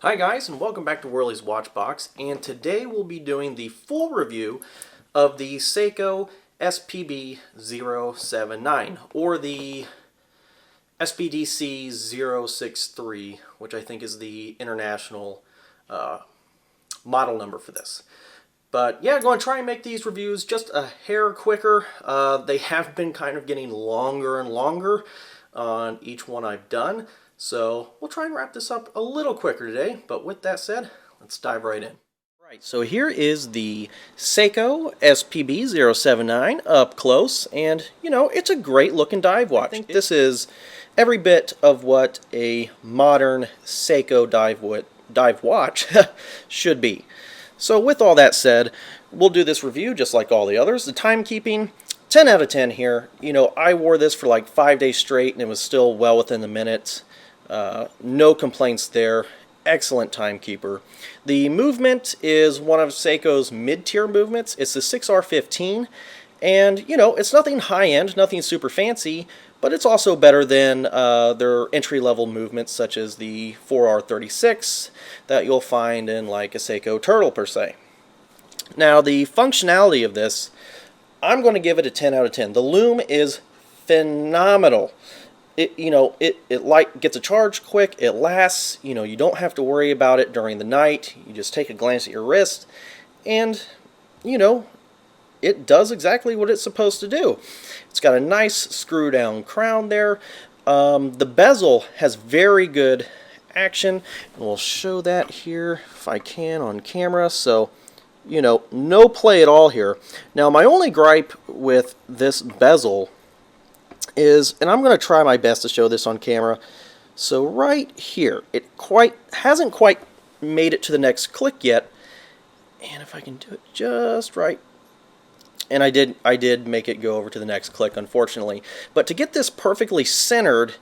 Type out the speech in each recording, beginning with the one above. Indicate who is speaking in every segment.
Speaker 1: Hi guys, and welcome back to Whirly's Watchbox, and today we'll be doing the full review of the Seiko SPB079, or the SBDC063, which I think is the international model number for this. But yeah, going to try and make these reviews just a hair quicker. They have been kind of getting longer and longer on each one I've done. So we'll try and wrap this up a little quicker today. But with that said, let's dive right in. Right, so here is the Seiko SPB079 up close. And, you know, it's a great looking dive watch. I think this is every bit of what a modern Seiko dive watch should be. So with all that said, we'll do this review just like all the others. The timekeeping, 10 out of 10 here. You know, I wore this for like 5 days straight and it was still well within the minutes. No complaints there. Excellent timekeeper. The movement is one of Seiko's mid-tier movements. It's the 6R15. And, you know, it's nothing high-end, nothing super fancy, but it's also better than their entry-level movements such as the 4R36 that you'll find in like a Seiko Turtle per se. Now, the functionality of this, I'm going to give it a 10 out of 10. The loom is phenomenal. It gets a charge quick, it lasts, you know, you don't have to worry about it during the night. You just take a glance at your wrist and, you know, it does exactly what it's supposed to do. It's got a nice screw down crown there. The bezel has very good action, and we'll show that here if I can on camera. So, you know, no play at all here. Now, my only gripe with this bezel is, and I'm going to try my best to show this on camera. So right here, it hasn't quite made it to the next click yet. And if I can do it just right. And I did make it go over to the next click, unfortunately. But to get this perfectly centered,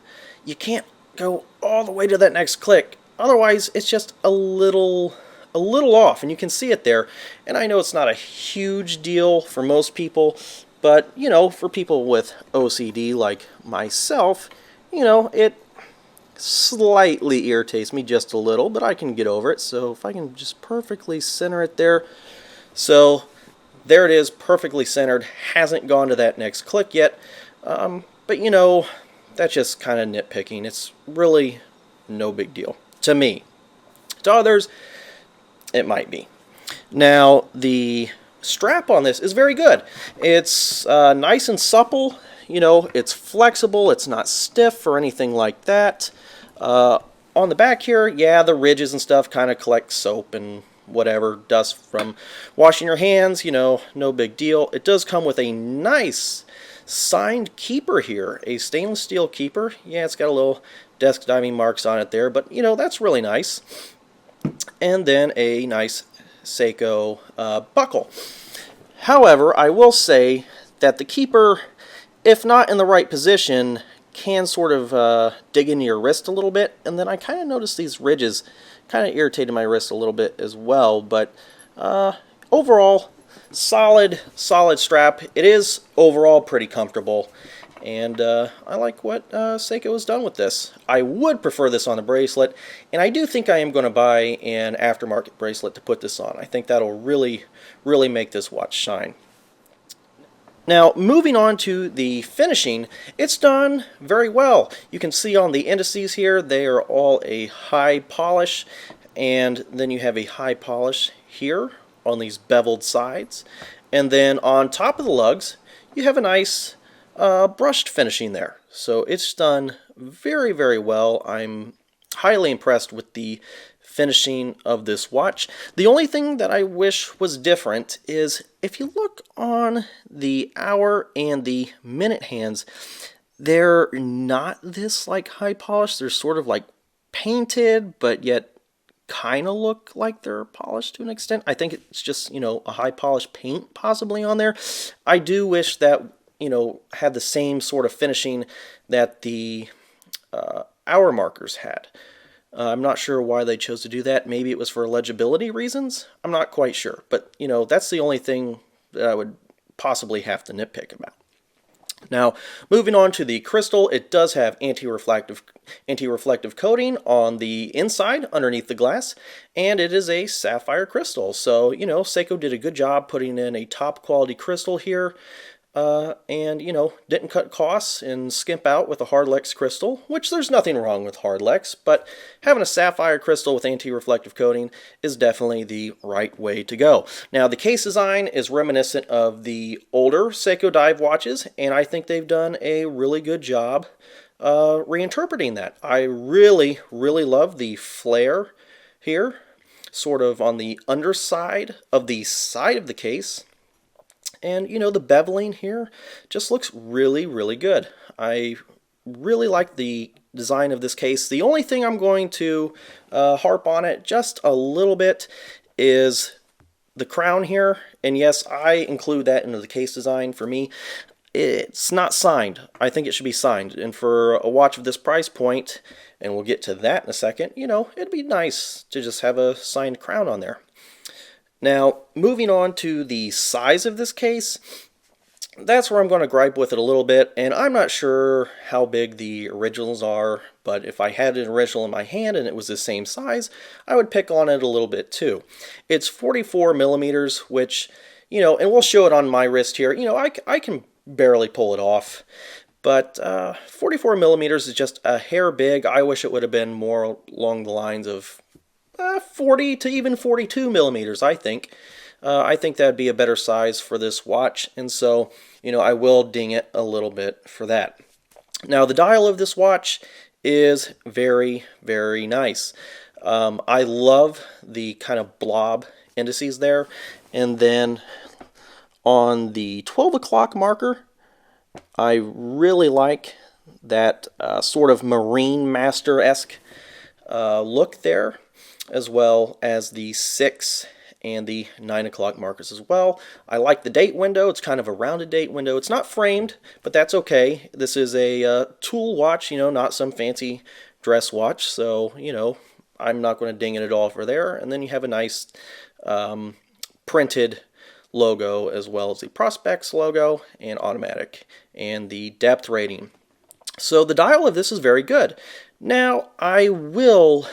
Speaker 1: you can't go all the way to that next click. Otherwise, it's just a little off, and you can see it there. And I know it's not a huge deal for most people, but, you know, for people with OCD like myself, you know, it slightly irritates me just a little, but I can get over it. So if I can just perfectly center it there. So there it is, perfectly centered, hasn't gone to that next click yet, but you know, that's just kind of nitpicking. It's really no big deal to me. To others, it might be. Now, the strap on this is very good. It's nice and supple, you know, it's flexible, it's not stiff or anything like that. On the back here, yeah, the ridges and stuff kind of collect soap and whatever, dust from washing your hands, you know, no big deal. It does come with a nice signed keeper here, a stainless steel keeper. Yeah, it's got a little desk diving marks on it there, but you know, that's really nice. And then a nice Seiko buckle. However, I will say that the keeper, if not in the right position, can sort of dig into your wrist a little bit, and then I kind of noticed these ridges kind of irritated my wrist a little bit as well, but overall, solid strap. It is overall pretty comfortable, and I like what Seiko has done with this. I would prefer this on a bracelet, and I do think I am going to buy an aftermarket bracelet to put this on. I think that'll really make this watch shine. Now, moving on to the finishing, it's done very well. You can see on the indices here, they are all a high polish, and then you have a high polish here on these beveled sides. And then on top of the lugs, you have a nice brushed finishing there. So it's done very well. I'm highly impressed with the finishing of this watch. The only thing that I wish was different is if you look on the hour and the minute hands, they're not this like high polish. They're sort of like painted, but yet kind of look like they're polished to an extent. I think it's just, you know, a high polish paint possibly on there. I do wish that, you know, had the same sort of finishing that the hour markers had. I'm not sure why they chose to do that. Maybe it was for legibility reasons. I'm not quite sure. But, you know, that's the only thing that I would possibly have to nitpick about. Now, moving on to the crystal, it does have anti-reflective coating on the inside underneath the glass, and it is a sapphire crystal. So, Seiko did a good job putting in a top quality crystal here. And didn't cut costs and skimp out with a Hardlex crystal, which there's nothing wrong with Hardlex, but having a sapphire crystal with anti-reflective coating is definitely the right way to go. Now, the case design is reminiscent of the older Seiko dive watches, and I think they've done a really good job reinterpreting that. I really, really love the flare here, sort of on the underside of the side of the case. And, the beveling here just looks really, really good. I really like the design of this case. The only thing I'm going to harp on it just a little bit is the crown here. And yes, I include that into the case design. For me, it's not signed. I think it should be signed. And for a watch of this price point, and we'll get to that in a second, it'd be nice to just have a signed crown on there. Now, moving on to the size of this case, that's where I'm going to gripe with it a little bit, and I'm not sure how big the originals are, but if I had an original in my hand and it was the same size, I would pick on it a little bit too. It's 44 millimeters, which, and we'll show it on my wrist here, I can barely pull it off, but 44 millimeters is just a hair big. I wish it would have been more along the lines of 40 to even 42 millimeters, I think. I think that'd be a better size for this watch, and so, I will ding it a little bit for that. Now, the dial of this watch is very, very nice. I love the kind of blob indices there, and then on the 12 o'clock marker, I really like that sort of Marine Master-esque look there, as well as the 6 and the 9 o'clock markers as well. I like the date window. It's kind of a rounded date window. It's not framed, but that's okay. This is a tool watch, not some fancy dress watch, so, I'm not going to ding it at all for there. And then you have a nice printed logo, as well as the Prospex logo and automatic, and the depth rating. So the dial of this is very good. Now, I will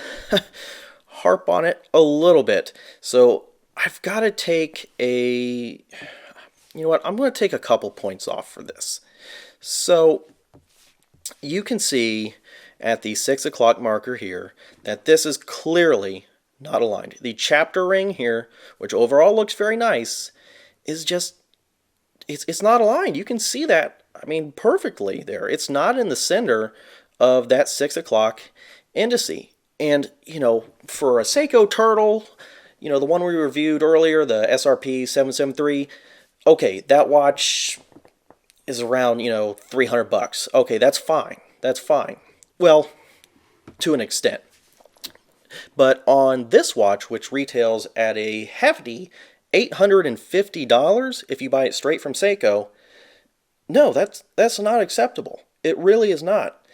Speaker 1: harp on it a little bit. So I've got to take I'm going to take a couple points off for this. So you can see at the 6 o'clock marker here that this is clearly not aligned. The chapter ring here, which overall looks very nice, is just, it's not aligned. You can see that, perfectly there. It's not in the center of that 6 o'clock indice. And, for a Seiko Turtle, the one we reviewed earlier, the SRP079, okay, that watch is around, $300. Okay, that's fine. That's fine. Well, to an extent. But on this watch, which retails at a hefty $850 if you buy it straight from Seiko, no, that's not acceptable. It really is not.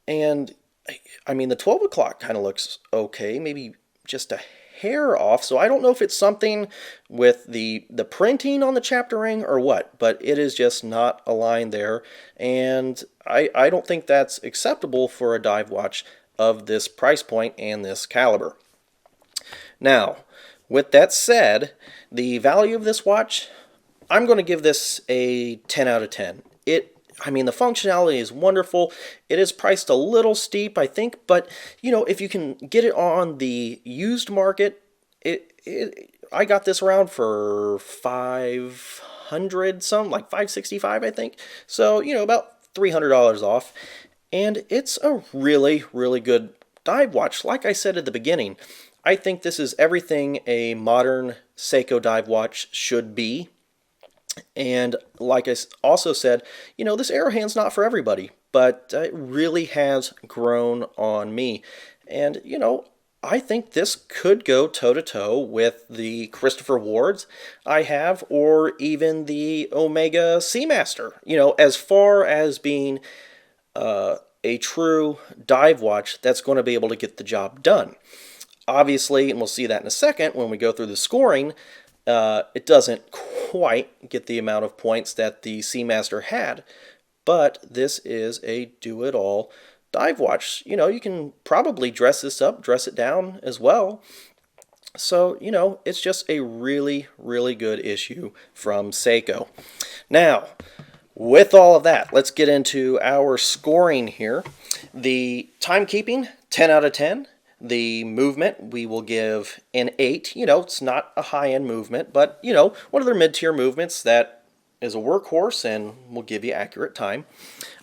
Speaker 1: And the 12 o'clock kind of looks okay, maybe just a hair off. So I don't know if it's something with the printing on the chapter ring or what, but it is just not aligned there. And I don't think that's acceptable for a dive watch of this price point and this caliber. Now, with that said, the value of this watch, I'm going to give this a 10 out of 10. The functionality is wonderful. It is priced a little steep, I think, but, if you can get it on the used market, I got this around for $500, like $565, I think. So, about $300 off. And it's a really, really good dive watch. Like I said at the beginning, I think this is everything a modern Seiko dive watch should be. And like I also said, this arrow hand's not for everybody, but it really has grown on me. And, I think this could go toe-to-toe with the Christopher Wards I have, or even the Omega Seamaster, as far as being a true dive watch that's going to be able to get the job done. Obviously, and we'll see that in a second when we go through the scoring, it doesn't quite get the amount of points that the Seamaster had, but this is a do-it-all dive watch. You know, you can probably dress this up, dress it down as well. So, you know, it's just a really, really good issue from Seiko. Now, with all of that, let's get into our scoring here. The timekeeping, 10 out of 10. The movement, we will give an 8. You know, it's not a high-end movement, but, you know, one of their mid-tier movements that is a workhorse and will give you accurate time.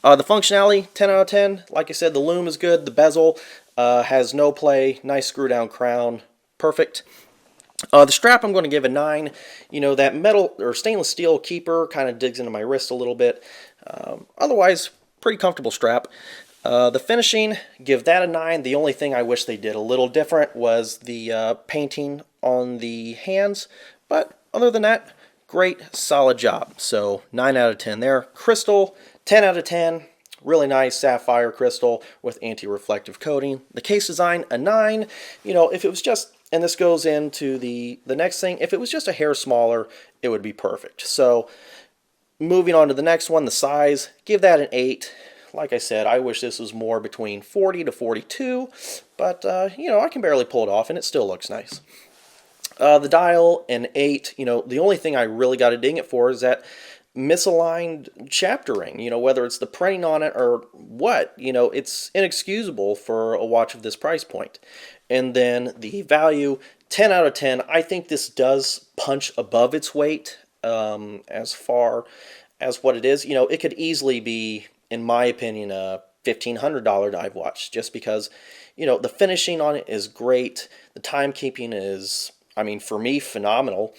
Speaker 1: The functionality, 10 out of 10. Like I said, the loom is good. The bezel has no play. Nice screw-down crown. Perfect. The strap I'm going to give a 9. You know, that metal or stainless steel keeper kind of digs into my wrist a little bit. Otherwise, pretty comfortable strap. The finishing, give that a 9. The only thing I wish they did a little different was the painting on the hands. But other than that, great, solid job. So 9 out of 10 there. Crystal, 10 out of 10. Really nice sapphire crystal with anti-reflective coating. The case design, a 9. You know, if it was just, and this goes into the next thing, if it was just a hair smaller, it would be perfect. So moving on to the next one, the size, give that an 8. Like I said, I wish this was more between 40 to 42, but, you know, I can barely pull it off, and it still looks nice. The dial, an 8. You know, the only thing I really got to ding it for is that misaligned chaptering. You know, whether it's the printing on it or what, you know, it's inexcusable for a watch of this price point. And then the value, 10 out of 10. I think this does punch above its weight as far as what it is. You know, it could easily be, in my opinion, a $1,500 dive watch, just because, you know, the finishing on it is great. The timekeeping is, I mean, for me, phenomenal.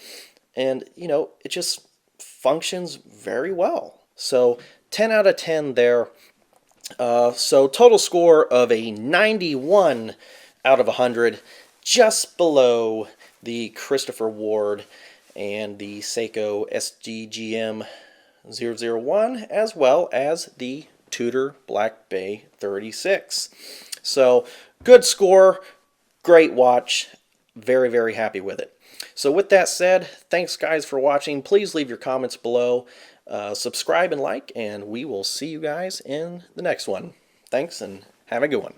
Speaker 1: And, you know, it just functions very well. So 10 out of 10 there. So total score of a 91 out of 100, just below the Christopher Ward and the Seiko SBDC079, as well as the Tudor Black Bay 36. So good score, great watch, very, very happy with it. So with that said, thanks guys for watching. Please leave your comments below, subscribe and like, and we will see you guys in the next one. Thanks and have a good one.